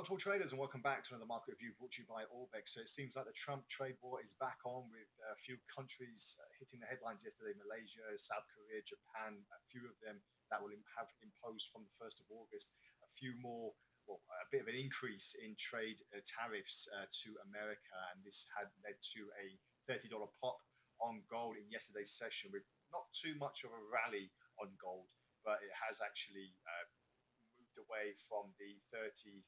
Well, to all traders, and welcome back to another market review brought to you by Orbex. So it seems like the Trump trade war is back on, with a few countries hitting the headlines yesterday: Malaysia, South Korea, Japan. A few of them that will have imposed from the 1st of August. A few more, well, a bit of an increase in trade tariffs to America, and this had led to a $30 pop on gold in yesterday's session, with not too much of a rally on gold, but it has actually moved away from the 3,300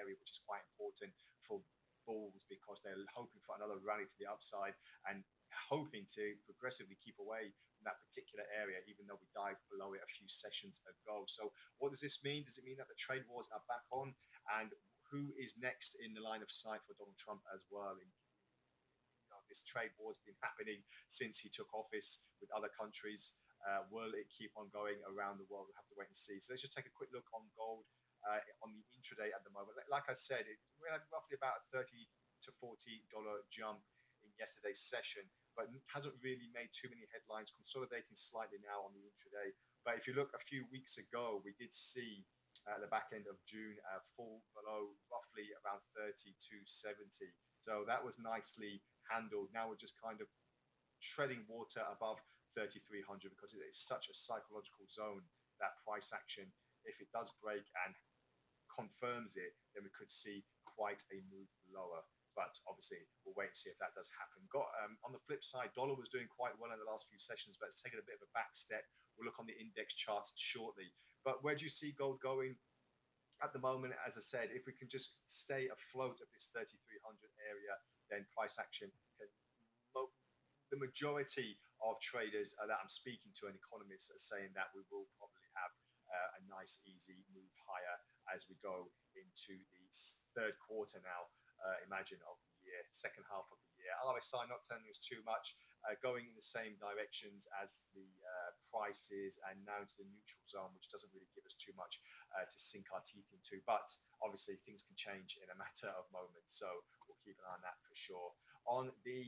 area, which is quite important for bulls, because they're hoping for another rally to the upside and hoping to progressively keep away from that particular area, even though we dived below it a few sessions ago. So what does this mean? Does it mean that the trade wars are back on? And who is next in the line of sight for Donald Trump as well? This trade war has been happening since he took office with other countries. Will it keep on going around the world? We'll have to wait and see. So let's just take a quick look on gold on the intraday at the moment. Like I said, we're at roughly about a $30 to $40 jump in yesterday's session, but hasn't really made too many headlines, consolidating slightly now on the intraday. But if you look a few weeks ago, we did see at the back end of June fall below roughly around 32.70. So that was nicely handled. Now we're just kind of treading water above 3,300, because it is such a psychological zone, that price action. If it does break and confirms it, then we could see quite a move lower. But obviously, we'll wait and see if that does happen. On the flip side, dollar was doing quite well in the last few sessions, but it's taken a bit of a back step. We'll look on the index charts shortly. But where do you see gold going at the moment? As I said, if we can just stay afloat of this 3,300 area, then price action can. The majority of traders that I'm speaking to and economists are saying that we will probably have a nice, easy move higher as we go into the third quarter now, imagine, of the year, second half of the year. RSI not telling us too much, going in the same directions as the prices, and now into the neutral zone, which doesn't really give us too much to sink our teeth into. But obviously, things can change in a matter of moments, so we'll keep an eye on that for sure. On the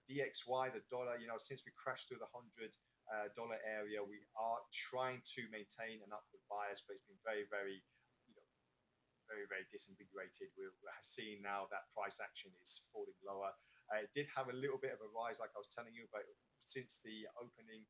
DXY, the dollar, since we crashed through the $100 area, we are trying to maintain an upward bias, but it's been very, very disinvigorated. We're seeing now that price action is falling lower. It did have a little bit of a rise, like I was telling you, but since the opening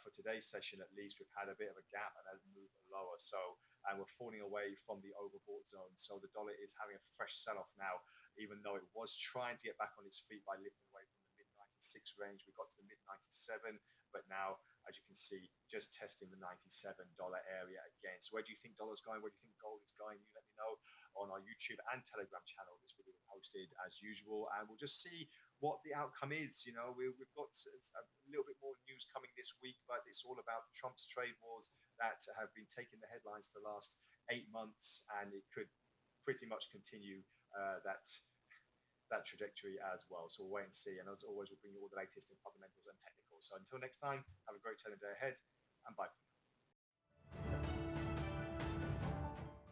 for today's session, at least, we've had a bit of a gap and a move lower. So, and we're falling away from the overbought zone. So the dollar is having a fresh sell-off now, even though it was trying to get back on its feet by lifting away from the mid-96 range. We got to the mid-97, but now, as you can see, just testing the $97 area again. So where do you think dollar's going? Where do you think gold is going? You let me know on our YouTube and Telegram channel. This will be posted as usual, and we'll just see what the outcome is. We've got a little bit more news coming this week, but it's all about Trump's trade wars that have been taking the headlines for the last 8 months, and it could pretty much continue that trajectory as well. So we'll wait and see. And as always, we'll bring you all the latest in fundamentals and technicals. So until next time, have a great trading day ahead, and bye for now.